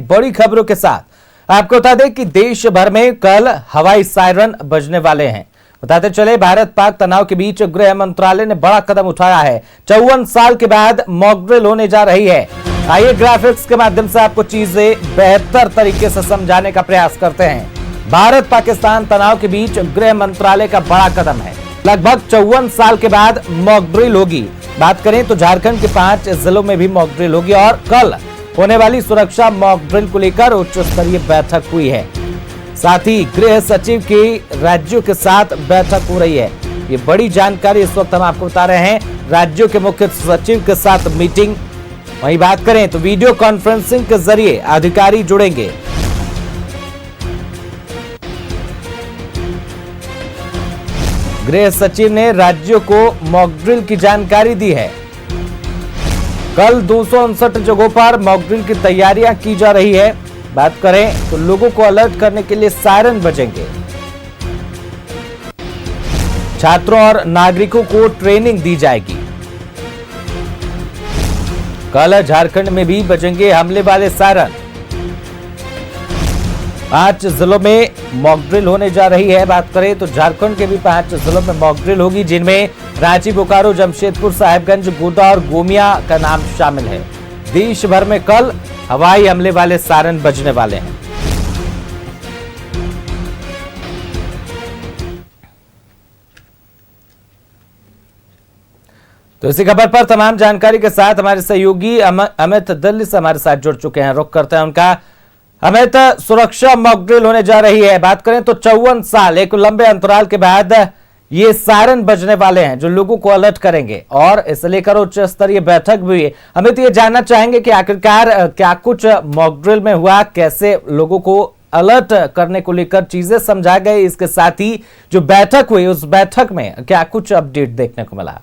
बड़ी खबरों के साथ आपको बता दें कि देश भर में कल हवाई सायरन बजने वाले हैं। बताते चले, भारत पाक तनाव के बीच गृह मंत्रालय ने बड़ा कदम उठाया है। 54 साल के बाद मॉक ड्रिल होने जा रही है। आइए ग्राफिक्स के माध्यम से आपको चीजें बेहतर तरीके से समझाने का प्रयास करते हैं। भारत पाकिस्तान तनाव के बीच गृह मंत्रालय का बड़ा कदम है। लगभग 54 साल के बाद मॉक ड्रिल होगी। बात करें तो झारखंड के 5 जिलों में भी मॉक ड्रिल होगी और कल होने वाली सुरक्षा मॉक ड्रिल को लेकर उच्च स्तरीय बैठक हुई है। साथ ही गृह सचिव की राज्यों के साथ बैठक हो रही है। ये बड़ी जानकारी इस वक्त हम आपको बता रहे हैं। राज्यों के मुख्य सचिव के साथ मीटिंग। वहीं बात करें तो वीडियो कॉन्फ्रेंसिंग के जरिए अधिकारी जुड़ेंगे। गृह सचिव ने राज्यों को मॉक ड्रिल की जानकारी दी है। कल 259 जगहों पर मॉक ड्रिल की तैयारियां की जा रही है। बात करें तो लोगों को अलर्ट करने के लिए सायरन बजेंगे। छात्रों और नागरिकों को ट्रेनिंग दी जाएगी। कल झारखंड में भी बजेंगे हमले वाले सायरन। 5 जिलों में मॉक ड्रिल होने जा रही है। बात करें तो झारखंड के भी 5 जिलों में मॉक ड्रिल होगी, जिनमें रांची, बोकारो, जमशेदपुर, साहिबगंज, गोड्डा और गोमिया का नाम शामिल है। देश भर में कल हवाई हमले वाले सायरन बजने वाले हैं। तो इसी खबर पर तमाम जानकारी के साथ हमारे सहयोगी अमित दिल्ली से हमारे साथ जुड़ चुके हैं। रुक करते हैं उनका। अमित, सुरक्षा मॉक ड्रिल होने जा रही है। बात करें तो 54 साल एक लंबे अंतराल के बाद ये सायरन बजने वाले हैं जो लोगों को अलर्ट करेंगे और इसे लेकर उच्च स्तरीय बैठक भी हुई है। हमें तो ये जानना चाहेंगे कि आखिरकार क्या कुछ मॉक ड्रिल में हुआ, कैसे लोगों को अलर्ट करने को लेकर चीजें समझा गई, इसके साथ ही जो बैठक हुई उस बैठक में क्या कुछ अपडेट देखने को मिला।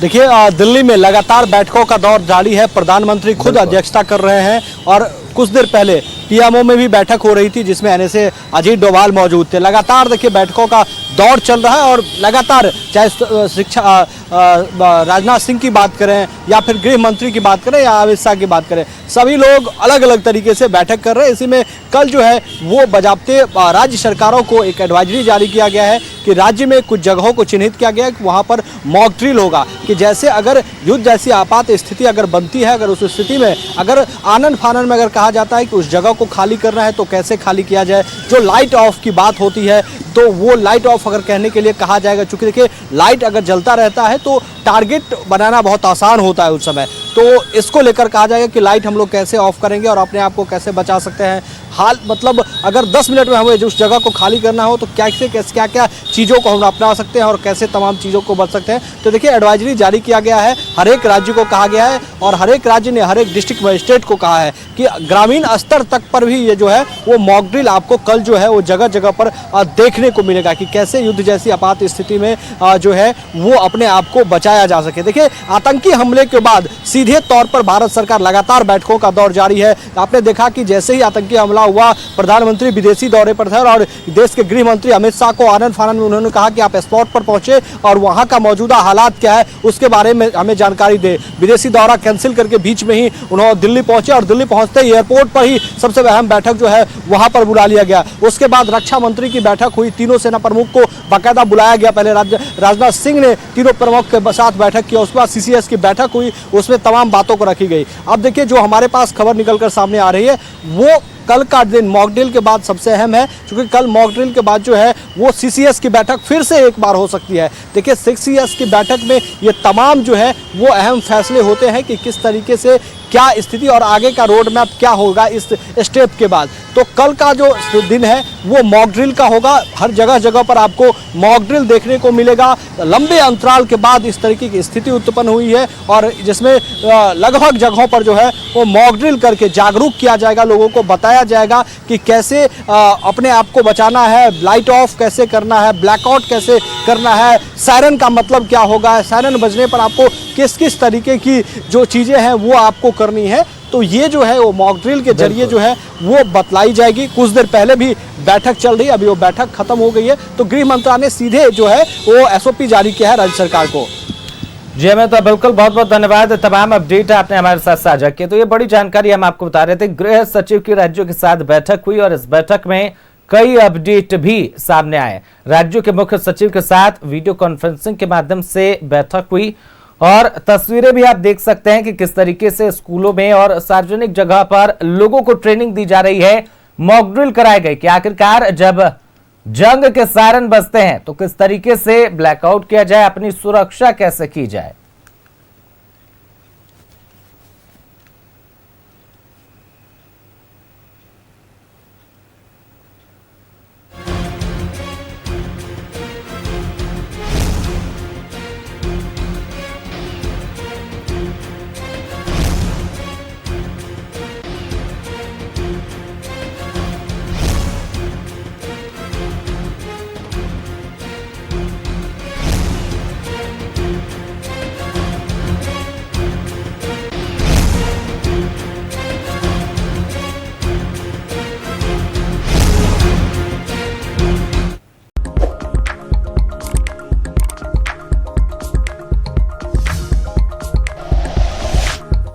देखिए, दिल्ली में लगातार बैठकों का दौर जारी है। प्रधानमंत्री खुद अध्यक्षता कर रहे हैं और कुछ देर पहले पीएमओ में भी बैठक हो रही थी, जिसमें एनएसए अजीत डोभाल मौजूद थे। लगातार देखिए बैठकों का दौर चल रहा है और लगातार चाहे शिक्षा राजनाथ सिंह की बात करें या फिर गृह मंत्री की बात करें या अमित शाह की बात करें, सभी लोग अलग अलग तरीके से बैठक कर रहे हैं। इसी में कल जो है वो बजाबते राज्य सरकारों को एक एडवाइजरी जारी किया गया है कि राज्य में कुछ जगहों को चिन्हित किया गया है कि वहाँ पर मॉक ड्रिल होगा, कि जैसे अगर युद्ध जैसी आपात स्थिति अगर बनती है, अगर उस स्थिति में अगर आनन फानन में अगर कहा जाता है कि उस जगह को खाली करना है तो कैसे खाली किया जाए। जो लाइट ऑफ की बात होती है तो वो लाइट ऑफ अगर कहने के लिए कहा जाएगा, चूंकि देखिए लाइट अगर जलता रहता है तो टारगेट बनाना बहुत आसान होता है उस समय, तो इसको लेकर कहा जाएगा कि लाइट हम लोग कैसे ऑफ करेंगे और अपने आप को कैसे बचा सकते हैं। हाल मतलब अगर 10 मिनट में हमें उस जगह को खाली करना हो तो क्या क्या चीज़ों को हम अपना सकते हैं और कैसे तमाम चीज़ों को बच सकते हैं। तो देखिए एडवाइजरी जारी किया गया है, हर एक राज्य को कहा गया है और हर एक राज्य ने हर एक डिस्ट्रिक्ट मजिस्ट्रेट को कहा है कि ग्रामीण स्तर तक पर भी ये जो है वो मॉक ड्रिल आपको कल जो है वो जगह जगह पर देखने को मिलेगा कि कैसे युद्ध जैसी आपात स्थिति में जो है वो अपने आप को बचाया जा सके। देखिए आतंकी हमले के बाद सीधे तौर पर भारत सरकार लगातार बैठकों का दौर जारी है। आपने देखा कि जैसे ही आतंकी हमला हुआ, प्रधानमंत्री विदेशी दौरे पर थे और देश के गृह मंत्री अमित शाह को आनन फानन में उन्होंने कहा कि आप स्पॉट पर पहुंचे और वहां का मौजूदा हालात क्या है उसके बारे में हमें जानकारी दे। विदेशी दौरा कैंसिल करके बीच में ही उन्होंने दिल्ली पहुंचे और दिल्ली पहुंचते ही एयरपोर्ट पर ही सबसे अहम बैठक जो है वहां पर बुला लिया गया। उसके बाद रक्षा मंत्री की बैठक हुई, तीनों सेना प्रमुख को बाकायदा बुलाया गया। पहले राजनाथ सिंह ने तीनों प्रमुख के साथ बैठक की, उसके बाद सीसीएस की बैठक हुई, उसमें तमाम बातों को रखी गई। अब देखिए जो हमारे पास खबर निकलकर सामने आ रही है वो कल का दिन मॉक ड्रिल के बाद सबसे अहम है, क्योंकि कल मॉक ड्रिल के बाद जो है वो सीसीएस की बैठक फिर से एक बार हो सकती है। देखिए सीसीएस की बैठक में ये तमाम जो है वो अहम फैसले होते हैं कि किस तरीके से क्या स्थिति और आगे का रोड मैप क्या होगा इस स्टेप के बाद। तो कल का जो दिन है वो मॉक ड्रिल का होगा। हर जगह जगह पर आपको मॉक ड्रिल देखने को मिलेगा। लंबे अंतराल के बाद इस तरीके की स्थिति उत्पन्न हुई है और जिसमें लगभग जगहों पर जो है वो मॉक ड्रिल करके जागरूक किया जाएगा, लोगों को बताया जाएगा कि कैसे अपने आप को बचाना है, लाइट ऑफ कैसे करना है, ब्लैकआउट कैसे करना है, सायरन का मतलब क्या होगा, सायरन बजने पर आपको किस किस तरीके की जो चीज़ें हैं वो आपको करनी है। तो ये जो है वो मॉक ड्रिल के जरिए जो है वो बतलाई जाएगी। कुछ देर पहले भी बैठक चल रही है, अभी वो बैठक खत्म हो गई है, तो गृह मंत्रालय ने सीधे जो है वो एसओपी जारी किया है राज्य सरकार को। जी हमें तो बिल्कुल बहुत बहुत धन्यवाद। तमाम अपडेट आपने हमारे साथ साझा किए। तो ये बड़ी जानकारी हम आपको बता रहे थे। गृह सचिव की राज्यों के साथ बैठक हुई और इस बैठक में कई अपडेट भी सामने आए। राज्यों के मुख्य सचिव के साथ वीडियो कॉन्फ्रेंसिंग के माध्यम से बैठक हुई और तस्वीरें भी आप देख सकते हैं कि किस तरीके से स्कूलों में और सार्वजनिक जगह पर लोगों को ट्रेनिंग दी जा रही है। मॉक ड्रिल कराए गए कि आखिरकार जब जंग के सायरन बजते हैं तो किस तरीके से ब्लैकआउट किया जाए, अपनी सुरक्षा कैसे की जाए।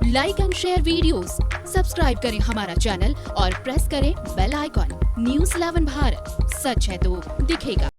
Like and share videos, subscribe करें हमारा चैनल और प्रेस करें बेल आइकॉन। न्यूज़ 11 भारत, सच है तो दिखेगा।